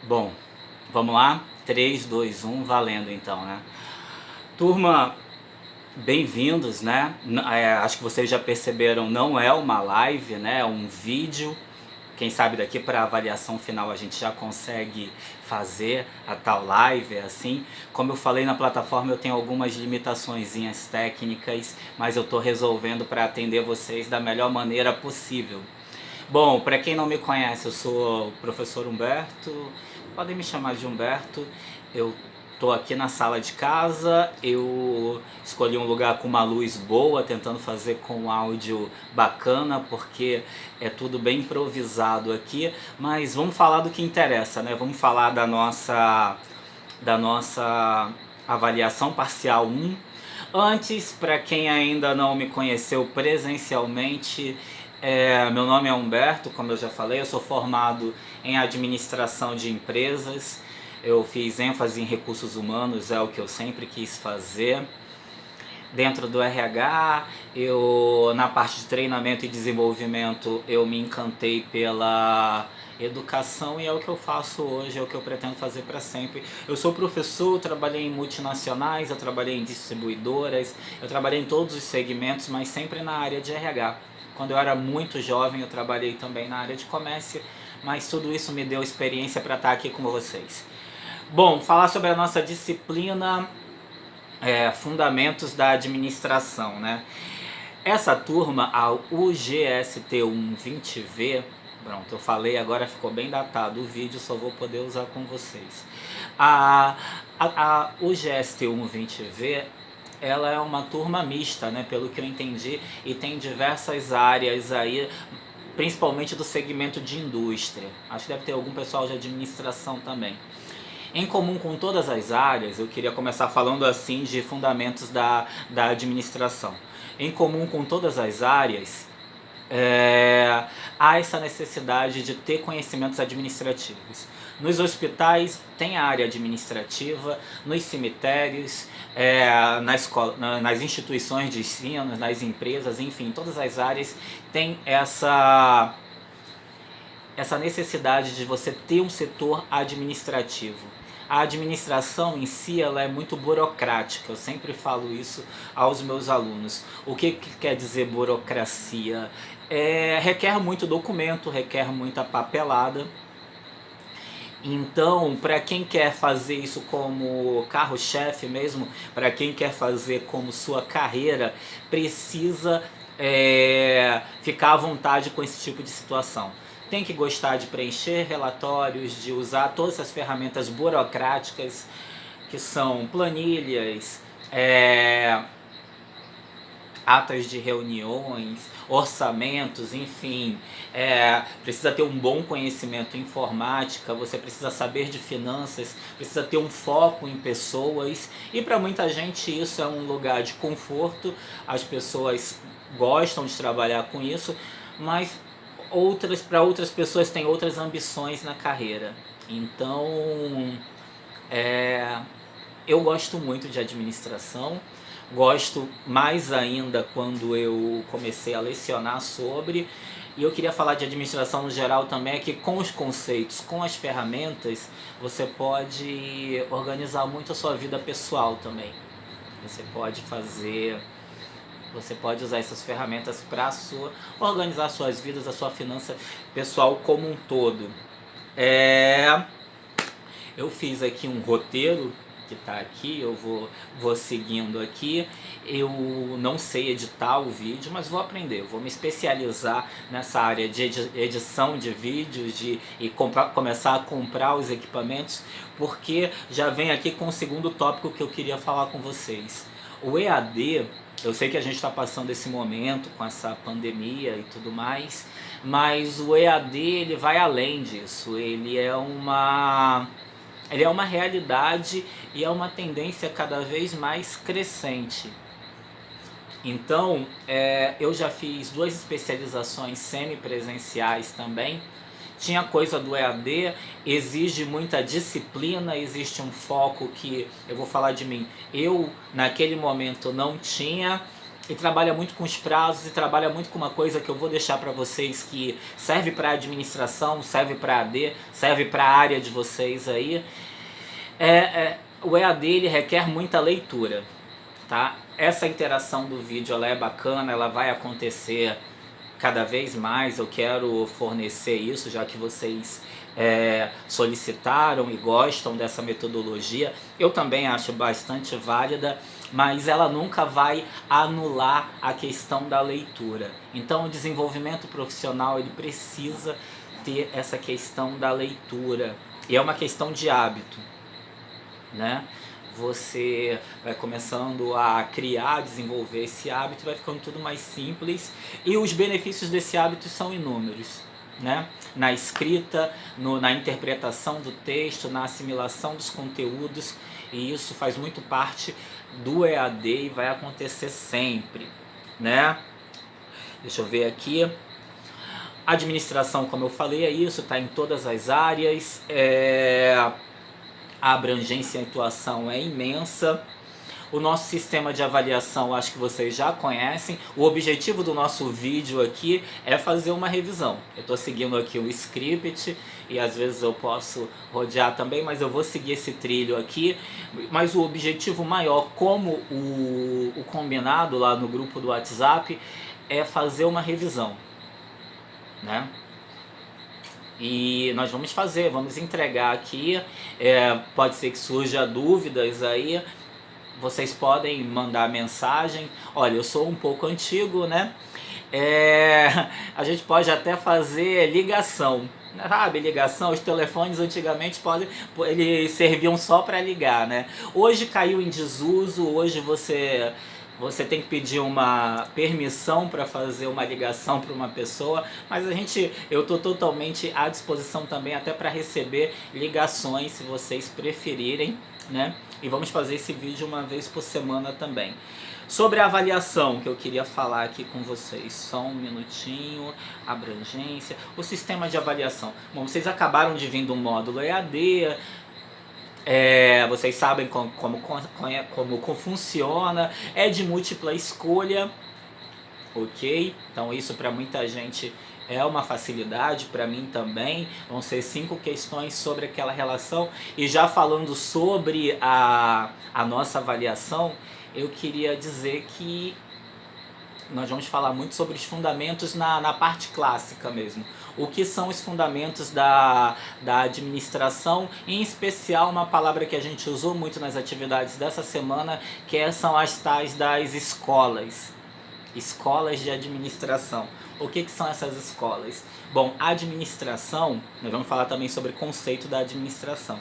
Bom, vamos lá? 3, 2, 1, valendo então, né? Turma, bem-vindos, né? Acho que vocês já perceberam, não é uma live, né? É um vídeo. Quem sabe daqui para a avaliação final a gente já consegue fazer a tal live, é assim. Como eu falei na plataforma, eu tenho algumas limitaçõezinhas técnicas, mas eu estou resolvendo para atender vocês da melhor maneira possível. Bom, para quem não me conhece, eu sou o professor Humberto, podem me chamar de Humberto. Eu tô aqui na sala de casa, eu escolhi um lugar com uma luz boa, tentando fazer com um áudio bacana, porque é tudo bem improvisado aqui, mas vamos falar do que interessa, né? Vamos falar da nossa avaliação parcial 1. Antes, para quem ainda não me conheceu presencialmente, meu nome é Humberto, como eu já falei, eu sou formado em administração de empresas, eu fiz ênfase em recursos humanos, é o que eu sempre quis fazer. Dentro do RH, na parte de treinamento e desenvolvimento, eu me encantei pela educação e é o que eu faço hoje, é o que eu pretendo fazer para sempre. Eu sou professor, trabalhei em multinacionais, eu trabalhei em distribuidoras, eu trabalhei em todos os segmentos, mas sempre na área de RH. Quando eu era muito jovem, eu trabalhei também na área de comércio, mas tudo isso me deu experiência para estar aqui com vocês. Bom, falar sobre a nossa disciplina Fundamentos da Administração, né? Essa turma, a UGST120V, pronto, eu falei, agora ficou bem datado o vídeo, só vou poder usar com vocês. A UGST120V, ela é uma turma mista, né, pelo que eu entendi, e tem diversas áreas aí, principalmente do segmento de indústria. Acho que deve ter algum pessoal de administração também. Em comum com todas as áreas, eu queria começar falando assim de fundamentos da administração. Em comum com todas as áreas, há essa necessidade de ter conhecimentos administrativos. Nos hospitais tem a área administrativa, nos cemitérios, nas instituições de ensino, nas empresas, enfim, todas as áreas tem essa necessidade de você ter um setor administrativo. A administração em si ela é muito burocrática, eu sempre falo isso aos meus alunos. O que quer dizer burocracia? Requer muito documento, requer muita papelada. Então, para quem quer fazer isso como carro-chefe mesmo, para quem quer fazer como sua carreira, precisa ficar à vontade com esse tipo de situação. Tem que gostar de preencher relatórios, de usar todas essas ferramentas burocráticas que são planilhas, atas de reuniões, orçamentos, enfim, precisa ter um bom conhecimento em informática, você precisa saber de finanças, precisa ter um foco em pessoas, e para muita gente isso é um lugar de conforto, as pessoas gostam de trabalhar com isso, mas para outras pessoas têm outras ambições na carreira. Então, eu gosto muito de administração, gosto mais ainda quando eu comecei a lecionar sobre, e eu queria falar de administração no geral também, é que com os conceitos, com as ferramentas, você pode organizar muito a sua vida pessoal também. Você pode usar essas ferramentas para organizar suas vidas, a sua finança pessoal como um todo. Eu fiz aqui um roteiro que está aqui, eu vou seguindo aqui. Eu não sei editar o vídeo, mas vou aprender, vou me especializar nessa área de edição de vídeos e começar a comprar os equipamentos, porque já vem aqui com o segundo tópico que eu queria falar com vocês. O EAD, eu sei que a gente está passando esse momento com essa pandemia e tudo mais, mas o EAD ele vai além disso, ele é uma realidade e é uma tendência cada vez mais crescente. Então, eu já fiz 2 especializações semipresenciais também. Tinha coisa do EAD, exige muita disciplina, existe um foco que, eu vou falar de mim, eu naquele momento não tinha, e trabalha muito com os prazos e trabalha muito com uma coisa que eu vou deixar para vocês que serve para administração, serve para AD, serve para a área de vocês aí. O EAD ele requer muita leitura, tá? Essa interação do vídeo ela é bacana, ela vai acontecer cada vez mais. Eu quero fornecer isso, já que vocês solicitaram e gostam dessa metodologia. Eu também acho bastante válida, mas ela nunca vai anular a questão da leitura. Então o desenvolvimento profissional ele precisa ter essa questão da leitura, e é uma questão de hábito, né? Você vai começando a criar, desenvolver esse hábito, vai ficando tudo mais simples, e os benefícios desse hábito são inúmeros, né? Na escrita, na interpretação do texto, na assimilação dos conteúdos, e isso faz muito parte do EAD e vai acontecer sempre, né? Deixa eu ver aqui. Administração, como eu falei, é isso, está em todas as áreas, a abrangência e a atuação é imensa. O nosso sistema de avaliação, acho que vocês já conhecem. O objetivo do nosso vídeo aqui é fazer uma revisão. Eu estou seguindo aqui o script e às vezes eu posso rodear também, mas eu vou seguir esse trilho aqui. Mas o objetivo maior, como o combinado lá no grupo do WhatsApp, é fazer uma revisão, né? E nós vamos fazer, vamos entregar aqui. Pode ser que surja dúvidas aí, vocês podem mandar mensagem. Olha, eu sou um pouco antigo, né? A gente pode até fazer ligação, sabe? Ligação, os telefones antigamente eles serviam só para ligar, né? Hoje caiu em desuso, hoje você tem que pedir uma permissão para fazer uma ligação para uma pessoa, mas eu estou totalmente à disposição também até para receber ligações, se vocês preferirem, né? E vamos fazer esse vídeo uma vez por semana também. Sobre a avaliação que eu queria falar aqui com vocês, só um minutinho, abrangência, o sistema de avaliação. Bom, vocês acabaram de vir do módulo EAD, vocês sabem como funciona, é de múltipla escolha, ok? Então isso para muita gente é uma facilidade, para mim também. Vão ser 5 questões sobre aquela relação. E já falando sobre a nossa avaliação, eu queria dizer que nós vamos falar muito sobre os fundamentos na parte clássica mesmo. O que são os fundamentos da administração, em especial uma palavra que a gente usou muito nas atividades dessa semana, que são as tais das escolas. Escolas de administração. O que são essas escolas? Bom, a administração, nós vamos falar também sobre o conceito da administração.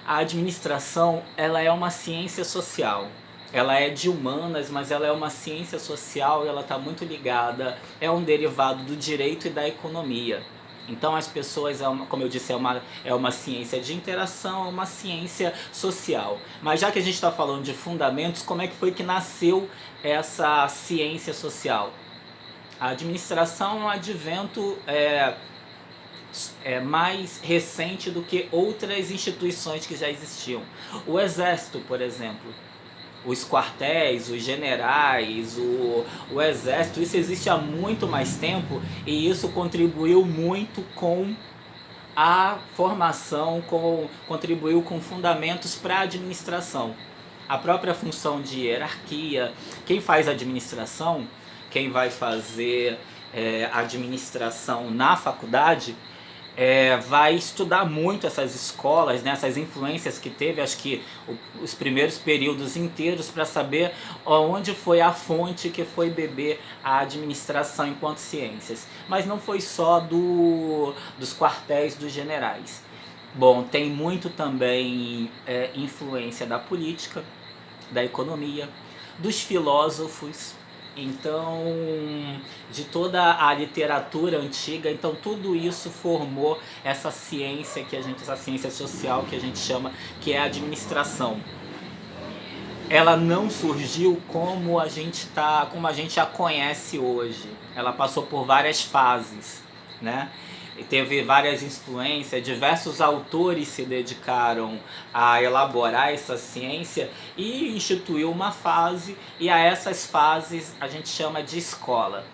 A administração, ela é uma ciência social. Ela é de humanas, mas ela é uma ciência social e ela está muito ligada, é um derivado do direito e da economia. Então as pessoas, como eu disse, é uma ciência de interação, é uma ciência social. Mas já que a gente está falando de fundamentos, como é que foi que nasceu essa ciência social? A administração é um advento mais recente do que outras instituições que já existiam. O Exército, por exemplo, os quartéis, os generais, o exército, isso existe há muito mais tempo e isso contribuiu muito com a formação, contribuiu com fundamentos para a administração. A própria função de hierarquia, quem faz administração, quem vai fazer administração na faculdade, vai estudar muito essas escolas, né, essas influências que teve, acho que os primeiros períodos inteiros, para saber onde foi a fonte que foi beber a administração enquanto ciências. Mas não foi só dos quartéis dos generais. Bom, tem muito também influência da política, da economia, dos filósofos. Então, de toda a literatura antiga, então tudo isso formou essa ciência essa ciência social que a gente chama, que é a administração. Ela não surgiu como a gente a conhece hoje. Ela passou por várias fases, né? teve várias influências, diversos autores se dedicaram a elaborar essa ciência e instituiu uma fase, e a essas fases a gente chama de escola.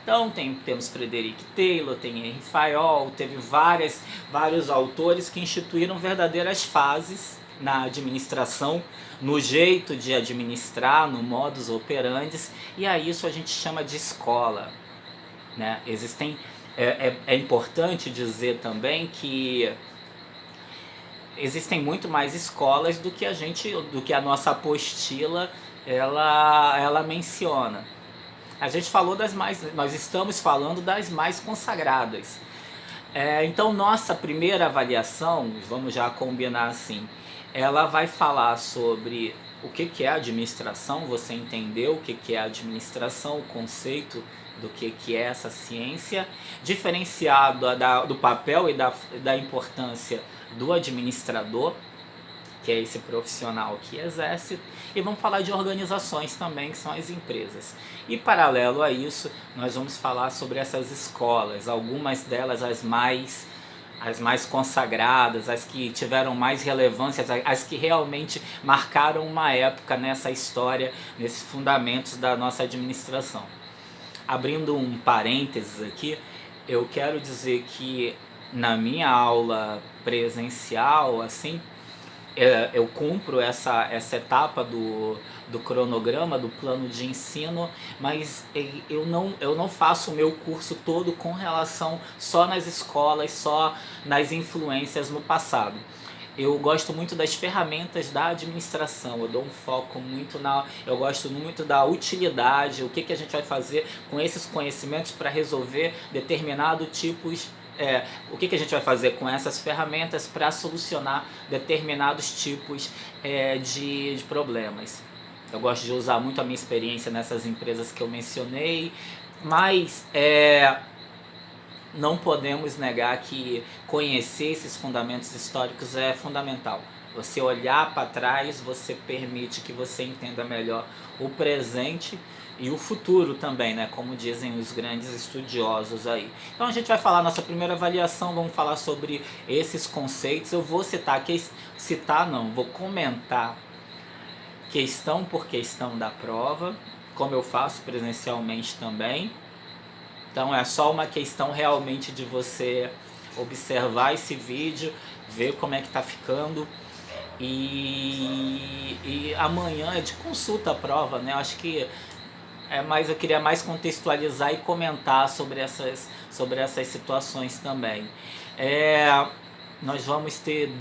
Então temos Frederick Taylor, tem Henry Fayol, teve vários autores que instituíram verdadeiras fases na administração, no jeito de administrar, no modus operandi, e a isso a gente chama de escola, né? É importante dizer também que existem muito mais escolas do que a nossa apostila ela menciona. A gente falou nós estamos falando das mais consagradas. Então nossa primeira avaliação, vamos já combinar assim, ela vai falar sobre o que é administração, você entendeu o que é administração, o conceito do que é essa ciência, diferenciado do papel e da importância do administrador, que é esse profissional que exerce, e vamos falar de organizações também, que são as empresas. E paralelo a isso, nós vamos falar sobre essas escolas, algumas delas as mais consagradas, as que tiveram mais relevância, as que realmente marcaram uma época nessa história, nesses fundamentos da nossa administração. Abrindo um parênteses aqui, eu quero dizer que na minha aula presencial, assim, eu cumpro essa etapa do cronograma, do plano de ensino, mas eu não faço o meu curso todo com relação só nas escolas, só nas influências no passado. Eu gosto muito das ferramentas da administração, eu dou um foco eu gosto muito da utilidade, o que a gente vai fazer com esses conhecimentos para resolver determinados tipos. O que a gente vai fazer com essas ferramentas para solucionar determinados tipos de problemas. Eu gosto de usar muito a minha experiência nessas empresas que eu mencionei, mas não podemos negar que conhecer esses fundamentos históricos é fundamental. Você olhar para trás, você permite que você entenda melhor o presente e o futuro também, né? Como dizem os grandes estudiosos aí. Então a gente vai falar nossa primeira avaliação, vamos falar sobre esses conceitos. Eu vou vou comentar questão por questão da prova, como eu faço presencialmente também. Então é só uma questão realmente de você observar esse vídeo, ver como é que tá ficando. E amanhã é de consulta a prova, né? Eu acho que eu queria mais contextualizar e comentar sobre essas situações também. Nós vamos ter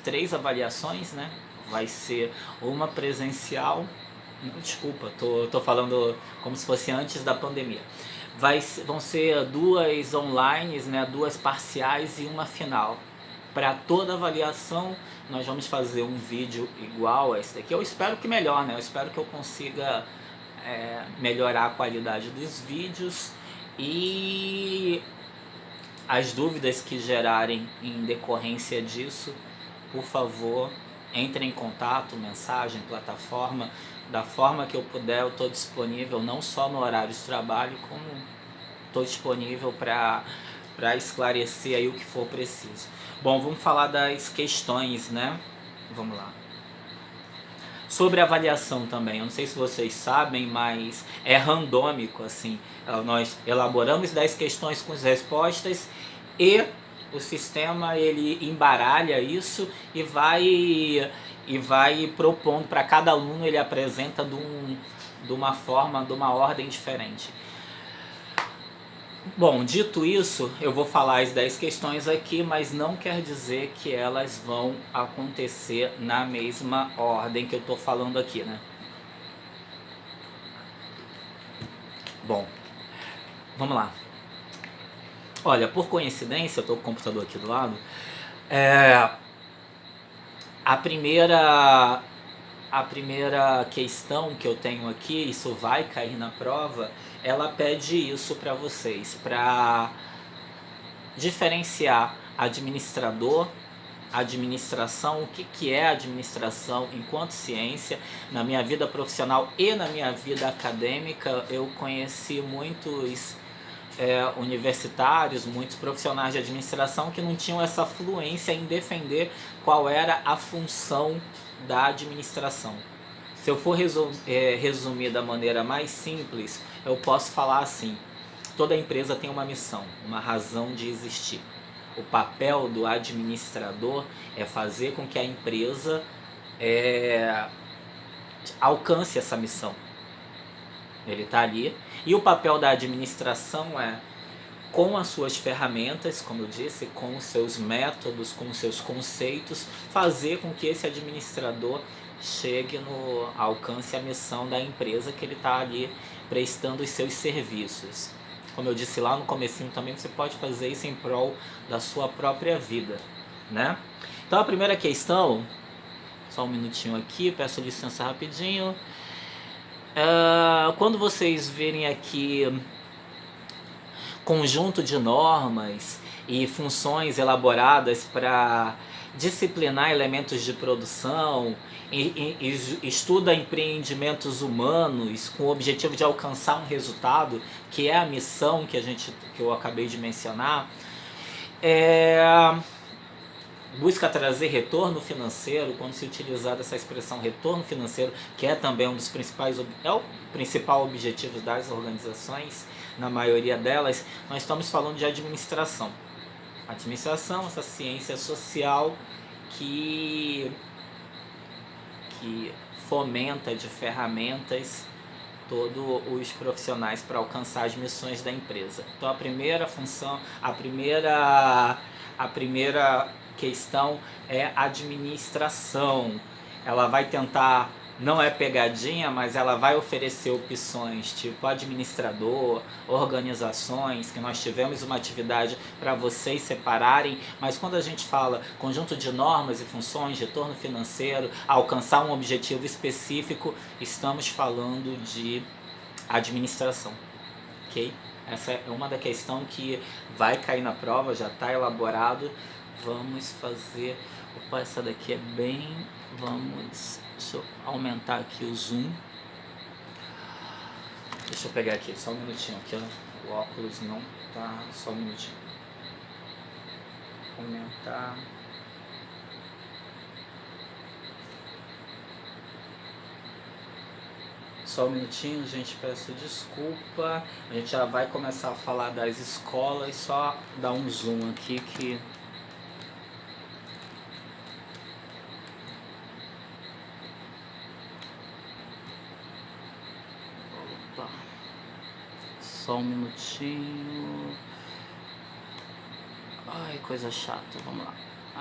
3 avaliações, né? Vai ser uma presencial. Desculpa, tô falando como se fosse antes da pandemia. Vão ser 2 online, né? 2 parciais e uma final. Para toda avaliação, nós vamos fazer um vídeo igual a esse daqui. Eu espero que melhor, né? Eu espero que eu consiga melhorar a qualidade dos vídeos, e as dúvidas que gerarem em decorrência disso, por favor, entrem em contato, mensagem, plataforma, da forma que eu puder. Eu estou disponível não só no horário de trabalho, como estou disponível para esclarecer aí o que for preciso. Bom, vamos falar das questões, né? Vamos lá. Sobre avaliação também, eu não sei se vocês sabem, mas é randômico, assim. Nós elaboramos 10 questões com as respostas e o sistema ele embaralha isso e vai propondo para cada aluno, ele apresenta de uma forma, de uma ordem diferente. Bom, dito isso, eu vou falar as 10 questões aqui, mas não quer dizer que elas vão acontecer na mesma ordem que eu estou falando aqui, né? Bom, vamos lá. Olha, por coincidência, eu estou com o computador aqui do lado, a primeira questão que eu tenho aqui, isso vai cair na prova, ela pede isso para vocês, para diferenciar administrador, administração, o que é administração enquanto ciência. Na minha vida profissional e na minha vida acadêmica, eu conheci muitos universitários, muitos profissionais de administração que não tinham essa fluência em defender qual era a função da administração. Se eu for resumir da maneira mais simples, eu posso falar assim: toda empresa tem uma missão, uma razão de existir. O papel do administrador é fazer com que a empresa alcance essa missão. Ele está ali. E o papel da administração é, com as suas ferramentas, como eu disse, com os seus métodos, com os seus conceitos, fazer com que esse administrador chegue no alcance a missão da empresa que ele está ali prestando os seus serviços. Como eu disse lá no comecinho também, você pode fazer isso em prol da sua própria vida, né? Então a primeira questão, só um minutinho aqui, peço licença rapidinho. Quando vocês verem aqui conjunto de normas e funções elaboradas para disciplinar elementos de produção, estuda empreendimentos humanos com o objetivo de alcançar um resultado, que é a missão que eu acabei de mencionar, busca trazer retorno financeiro. Quando se utilizar essa expressão retorno financeiro, que é também um dos principais, é o principal objetivo das organizações, na maioria delas, nós estamos falando de administração. Administração, essa ciência social que fomenta de ferramentas todos os profissionais para alcançar as missões da empresa. Então a primeira função, a primeira questão é administração. Ela vai tentar, não é pegadinha, mas ela vai oferecer opções tipo administrador, organizações, que nós tivemos uma atividade para vocês separarem, mas quando a gente fala conjunto de normas e funções, retorno financeiro, alcançar um objetivo específico, estamos falando de administração, ok? Essa é uma da questão que vai cair na prova, já está elaborado. Vamos fazer, opa, essa daqui é bem, deixa eu aumentar aqui o zoom. Deixa eu pegar aqui, só um minutinho, aqui ó, o óculos não tá, só um minutinho. Aumentar. Só um minutinho, gente, peço desculpa. A gente já vai começar a falar das escolas, só dar um zoom aqui que... Só um minutinho. Ai, coisa chata. Vamos lá.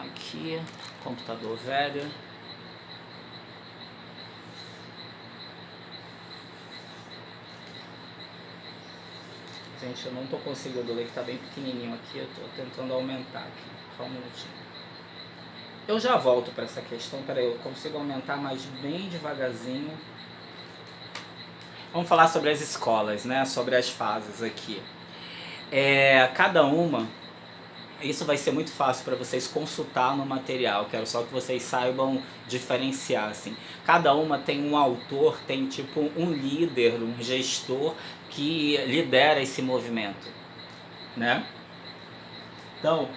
Aqui, computador velho. Gente, eu não tô conseguindo ler, que tá bem pequenininho aqui. Eu tô tentando aumentar aqui. Só um minutinho. Eu já volto para essa questão. Peraí, eu consigo aumentar, mas bem devagarzinho. Vamos falar sobre as escolas, né? Sobre as fases aqui. Cada uma, isso vai ser muito fácil para vocês consultar no material. Quero só que vocês saibam diferenciar, assim. Cada uma tem um autor, tem tipo um líder, um gestor que lidera esse movimento, né? Então,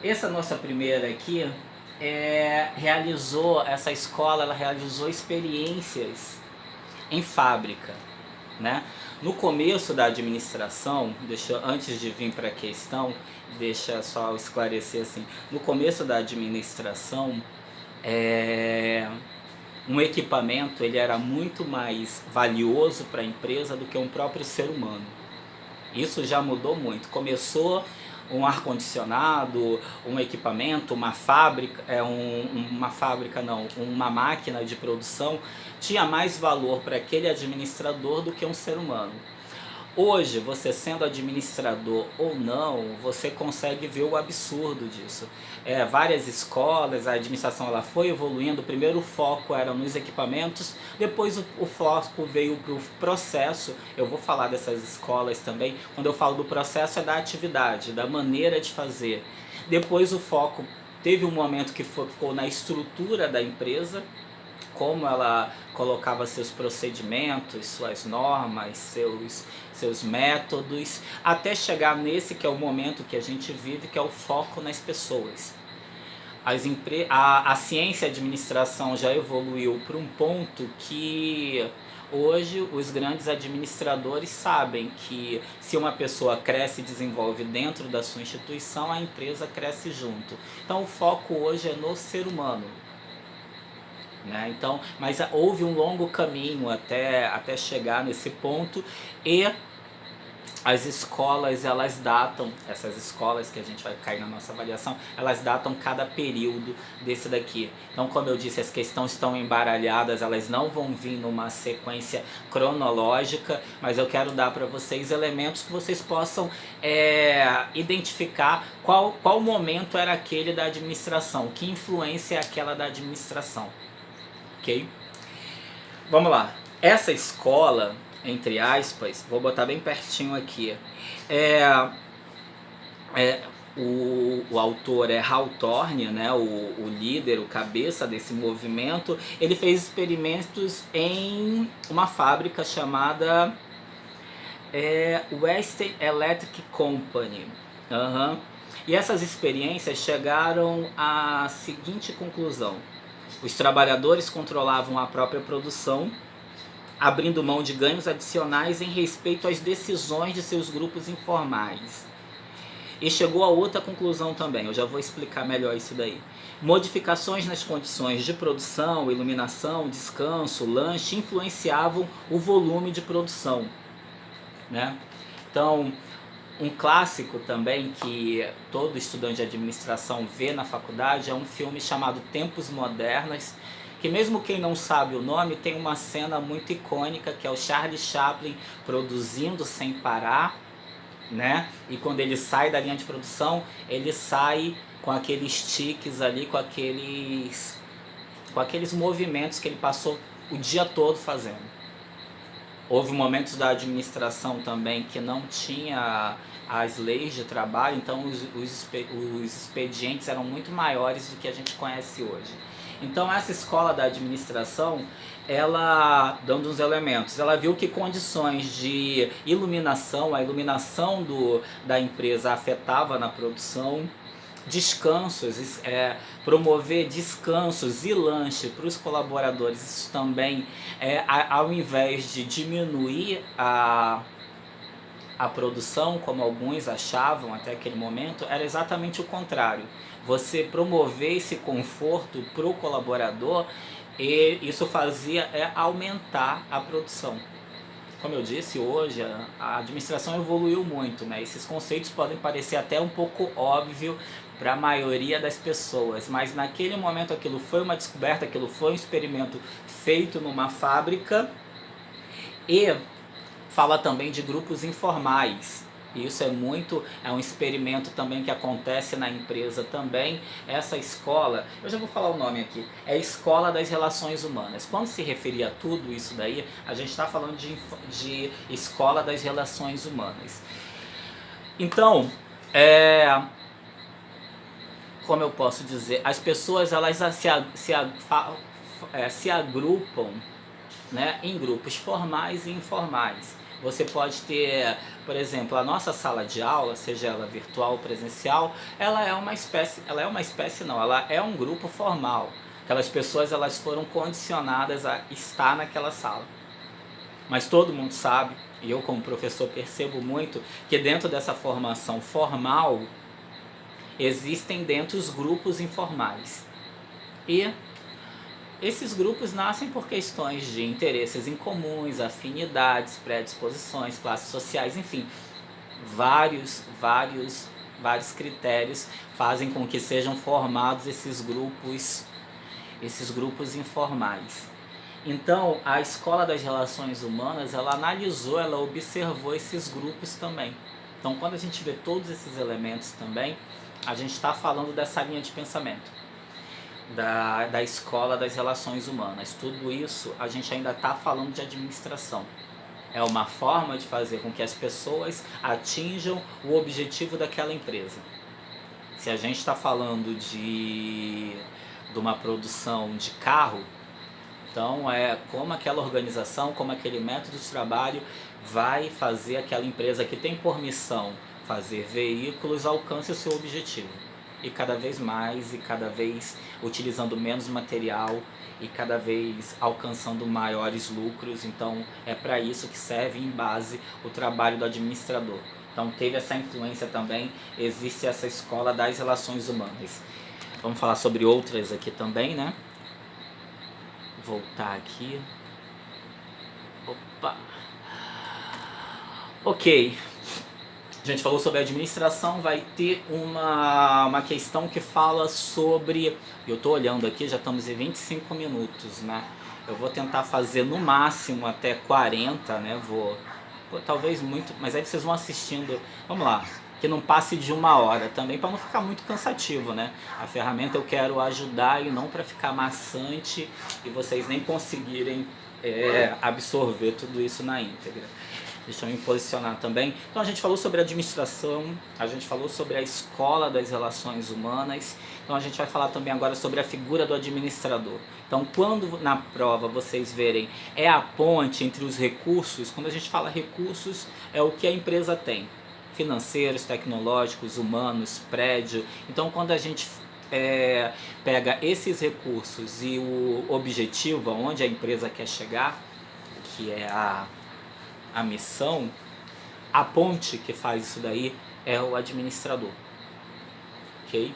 essa nossa primeira aqui essa escola, ela realizou experiências em fábrica, né? No começo da administração, antes de vir para a questão, deixa só esclarecer assim, no começo da administração, um equipamento ele era muito mais valioso para a empresa do que um próprio ser humano. Isso já mudou muito. Começou um ar-condicionado, um equipamento, uma fábrica, uma máquina de produção tinha mais valor para aquele administrador do que um ser humano. Hoje, você sendo administrador ou não, você consegue ver o absurdo disso. Várias escolas, a administração ela foi evoluindo. Primeiro o foco era nos equipamentos, depois o foco veio para o processo. Eu vou falar dessas escolas também. Quando eu falo do processo é da atividade, da maneira de fazer. Depois o foco teve um momento que ficou na estrutura da empresa, como ela colocava seus procedimentos, suas normas, seus métodos, até chegar nesse que é o momento que a gente vive, que é o foco nas pessoas. A ciência e a administração já evoluiu para um ponto que hoje os grandes administradores sabem que se uma pessoa cresce e desenvolve dentro da sua instituição, a empresa cresce junto. Então o foco hoje é no ser humano. Né? Então, mas houve um longo caminho até chegar nesse ponto, e as escolas, elas datam, essas escolas que a gente vai cair na nossa avaliação, elas datam cada período desse daqui. Então, como eu disse, as questões estão embaralhadas, elas não vão vir numa sequência cronológica, mas eu quero dar para vocês elementos que vocês possam identificar qual momento era aquele da administração, que influência é aquela da administração. Ok? Vamos lá. Essa escola, entre aspas, vou botar bem pertinho aqui, o autor é Hawthorne, né, o líder, o cabeça desse movimento. Ele fez experimentos em uma fábrica chamada Western Electric Company. E essas experiências chegaram à seguinte conclusão: os trabalhadores controlavam a própria produção, abrindo mão de ganhos adicionais em respeito às decisões de seus grupos informais. E chegou a outra conclusão também, eu já vou explicar melhor isso daí. Modificações nas condições de produção, iluminação, descanso, lanche influenciavam o volume de produção. Né? Então, um clássico também que todo estudante de administração vê na faculdade é um filme chamado Tempos Modernos, que mesmo quem não sabe o nome, tem uma cena muito icônica, que é o Charlie Chaplin produzindo sem parar, né? E quando ele sai da linha de produção, ele sai com aqueles tiques ali, com aqueles movimentos que ele passou o dia todo fazendo. Houve momentos da administração também que não tinha as leis de trabalho, então os expedientes eram muito maiores do que a gente conhece hoje. Então essa escola da administração, ela, dando uns elementos, ela viu que condições de iluminação, a iluminação da empresa afetava na produção, descansos, promover descansos e lanche para os colaboradores, isso também, ao invés de diminuir a produção, como alguns achavam até aquele momento, era exatamente o contrário. Você promover esse conforto para o colaborador, e isso fazia aumentar a produção. Como eu disse, hoje a administração evoluiu muito, né? Esses conceitos podem parecer até um pouco óbvio para a maioria das pessoas, mas naquele momento aquilo foi uma descoberta, aquilo foi um experimento feito numa fábrica. E fala também de grupos informais. Isso é um experimento também que acontece na empresa também. Essa escola, eu já vou falar o nome aqui, é a Escola das Relações Humanas. Quando se referia a tudo isso daí, a gente está falando de Escola das Relações Humanas. Então, como eu posso dizer, as pessoas elas se agrupam, né, em grupos formais e informais. Você pode ter, por exemplo, a nossa sala de aula, seja ela virtual ou presencial, ela é um grupo formal. Aquelas pessoas elas foram condicionadas a estar naquela sala. Mas todo mundo sabe, e eu como professor percebo muito, que dentro dessa formação formal, existem dentro os grupos informais. E esses grupos nascem por questões de interesses em comuns, afinidades, predisposições, classes sociais, enfim, vários critérios fazem com que sejam formados esses grupos informais. Então, a Escola das Relações Humanas, ela analisou, ela observou esses grupos também. Então, quando a gente vê todos esses elementos também, a gente está falando dessa linha de pensamento. Da Escola das Relações Humanas. Tudo isso a gente ainda está falando de administração. É uma forma de fazer com que as pessoas atinjam o objetivo daquela empresa. Se a gente está falando de uma produção de carro, Então é como aquela organização, como aquele método de trabalho vai fazer aquela empresa que tem por missão fazer veículos alcance o seu objetivo. E cada vez mais, e cada vez utilizando menos material, e cada vez alcançando maiores lucros. Então é para isso que serve em base o trabalho do administrador. Então teve essa influência também, existe essa escola das relações humanas. Vamos falar sobre outras aqui também, né? Voltar aqui. Opa! Ok. A gente falou sobre a administração, vai ter uma questão que fala sobre... Eu estou olhando aqui, já estamos em 25 minutos, né? Eu vou tentar fazer no máximo até 40, né? Talvez muito, mas aí vocês vão assistindo. Vamos lá, que não passe de 1 hora também, para não ficar muito cansativo, né? A ferramenta eu quero ajudar e não para ficar maçante e vocês nem conseguirem absorver tudo isso na íntegra. Deixa eu me posicionar também. Então a gente falou sobre administração, a gente falou sobre a escola das relações humanas. Então a gente vai falar também agora sobre a figura do administrador. Então quando na prova vocês verem é a ponte entre os recursos, quando a gente fala recursos é o que a empresa tem. Financeiros, tecnológicos, humanos, prédio. Então quando a gente pega esses recursos e o objetivo, aonde a empresa quer chegar, que é a missão, a ponte que faz isso daí é o administrador, ok?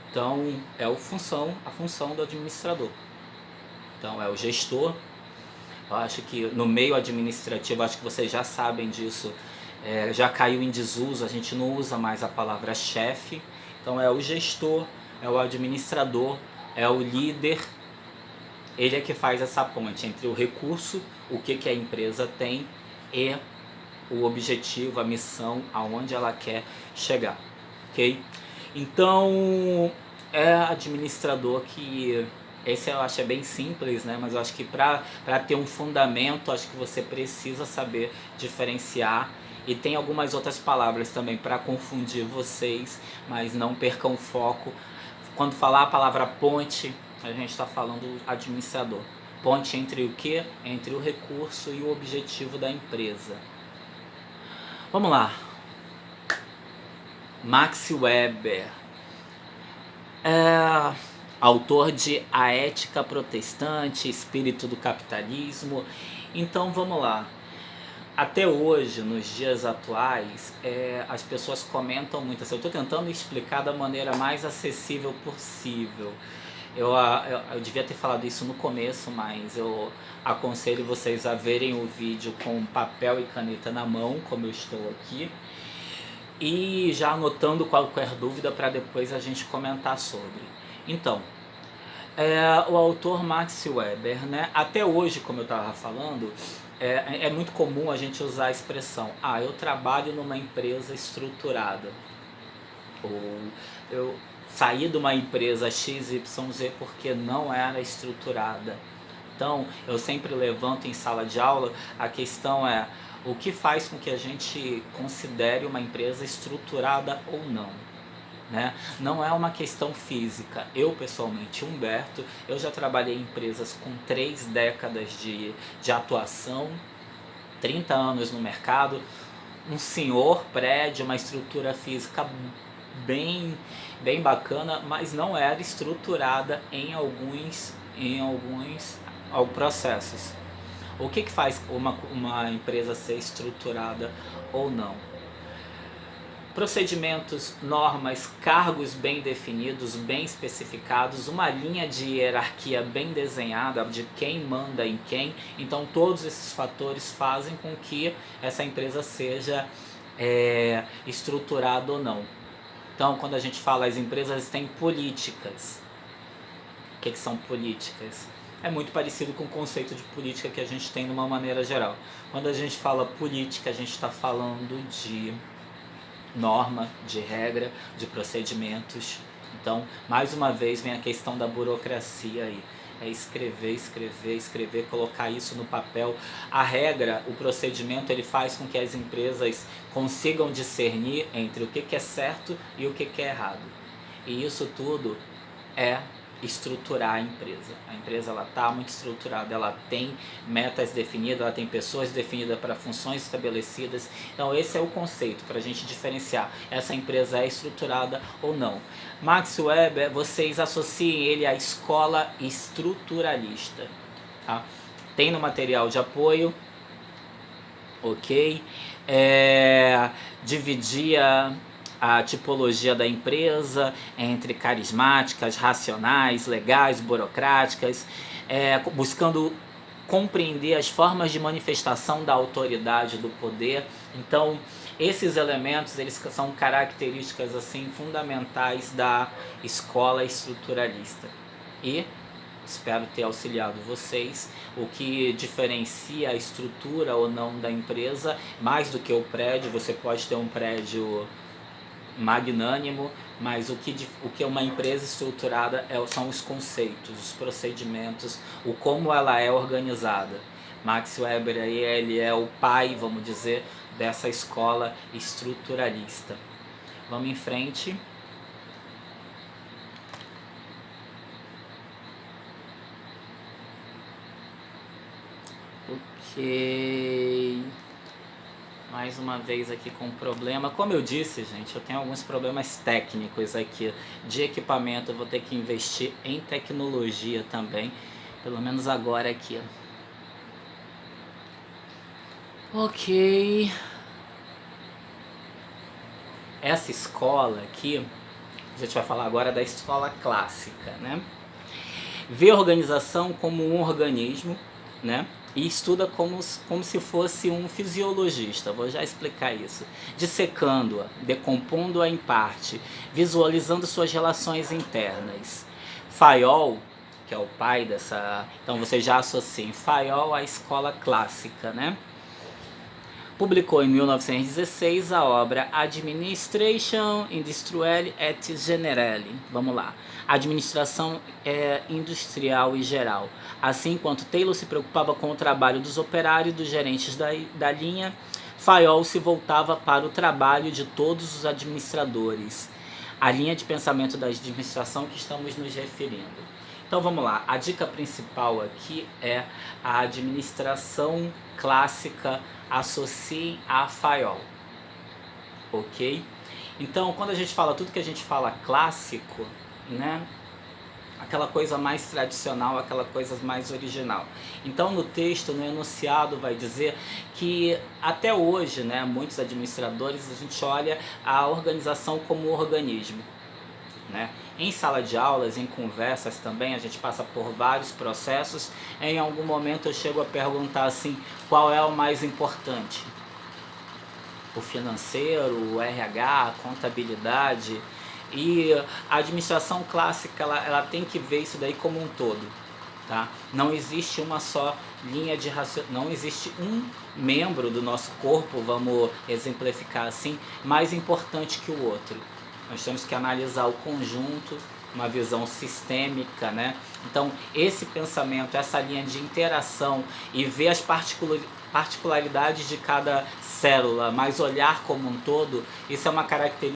Então é a função do administrador. Então é o gestor. Eu acho que no meio administrativo, acho que vocês já sabem disso, já caiu em desuso, a gente não usa mais a palavra chefe. Então é o gestor, é o administrador, é o líder. Ele é que faz essa ponte entre o recurso, o que a empresa tem, e o objetivo, a missão, aonde ela quer chegar, ok? Então, é administrador que... Esse eu acho bem simples, né? Mas eu acho que para ter um fundamento, acho que você precisa saber diferenciar. E tem algumas outras palavras também para confundir vocês, mas não percam o foco. Quando falar a palavra ponte, a gente está falando administrador. Ponte entre o que? Entre o recurso e o objetivo da empresa. Vamos lá. Max Weber. Autor de A Ética Protestante, Espírito do Capitalismo. Então vamos lá. Até hoje, nos dias atuais, as pessoas comentam muito assim. Eu estou tentando explicar da maneira mais acessível possível. Eu devia ter falado isso no começo, mas eu aconselho vocês a verem o vídeo com papel e caneta na mão, como eu estou aqui, e já anotando qualquer dúvida para depois a gente comentar sobre. Então, o autor Max Weber, né? Até hoje, como eu estava falando, é muito comum a gente usar a expressão: eu trabalho numa empresa estruturada, ou eu saí de uma empresa XYZ porque não era estruturada. Então eu sempre levanto em sala de aula, a questão é o que faz com que a gente considere uma empresa estruturada ou não, né? Não é uma questão física. Eu pessoalmente, Humberto, eu já trabalhei em empresas com 3 décadas de atuação, 30 anos no mercado, um senhor prédio, uma estrutura física bem bacana, mas não era estruturada em alguns processos. O que faz uma empresa ser estruturada ou não? Procedimentos, normas, cargos bem definidos, bem especificados, uma linha de hierarquia bem desenhada de quem manda em quem. Então todos esses fatores fazem com que essa empresa seja estruturada ou não. Então quando a gente fala as empresas têm políticas. O que são políticas? É muito parecido com o conceito de política que a gente tem de uma maneira geral. Quando a gente fala política, a gente está falando de norma, de regra, de procedimentos. Então, mais uma vez, vem a questão da burocracia aí. É escrever, colocar isso no papel. A regra, o procedimento, ele faz com que as empresas consigam discernir entre o que é certo e o que é errado. E isso tudo é estruturar a empresa. A empresa ela está muito estruturada, ela tem metas definidas, ela tem pessoas definidas para funções estabelecidas. Então esse é o conceito para a gente diferenciar essa empresa é estruturada ou não. Max Weber, vocês associem ele à escola estruturalista. Tá? Tem no material de apoio, ok? Dividia a tipologia da empresa entre carismáticas, racionais, legais, burocráticas, buscando compreender as formas de manifestação da autoridade, do poder. Então, esses elementos eles são características assim fundamentais da escola estruturalista. E espero ter auxiliado vocês. O que diferencia a estrutura ou não da empresa, mais do que o prédio. Você pode ter um prédio magnânimo, mas o que é uma empresa estruturada são os conceitos, os procedimentos, o como ela é organizada. Max Weber aí, ele é o pai, vamos dizer, dessa escola estruturalista. Vamos em frente. Ok. Mais uma vez aqui com problema. Como eu disse, gente, eu tenho alguns problemas técnicos aqui de equipamento. Eu vou ter que investir em tecnologia também. Pelo menos agora aqui. Ok. Essa escola aqui, a gente vai falar agora da escola clássica, né? Vê a organização como um organismo, né? E estuda como se fosse um fisiologista, vou já explicar isso. Dissecando-a, decompondo-a em parte, visualizando suas relações internas. Fayol, que é o pai dessa... Então você já associa Fayol à escola clássica, né? Publicou em 1916 a obra Administration Industrielle et Generale. Vamos lá. Administração industrial e geral. Assim, enquanto Taylor se preocupava com o trabalho dos operários e dos gerentes da linha, Fayol se voltava para o trabalho de todos os administradores. A linha de pensamento da administração que estamos nos referindo. Então vamos lá, a dica principal aqui é a administração clássica, associe a Fayol, ok? Então quando a gente fala, tudo que a gente fala clássico, né? Aquela coisa mais tradicional, aquela coisa mais original. Então no texto, no enunciado vai dizer que até hoje, né, muitos administradores, a gente olha a organização como um organismo. Né? Em sala de aulas, em conversas também, a gente passa por vários processos. Em algum momento eu chego a perguntar assim, qual é o mais importante? O financeiro, o RH, a contabilidade. E a administração clássica, ela tem que ver isso daí como um todo. Tá? Não existe uma só linha de raciocínio, não existe um membro do nosso corpo, vamos exemplificar assim, mais importante que o outro. Nós temos que analisar o conjunto, uma visão sistêmica, né? Então, esse pensamento, essa linha de interação e ver as particularidades de cada célula, mas olhar como um todo, isso é uma característica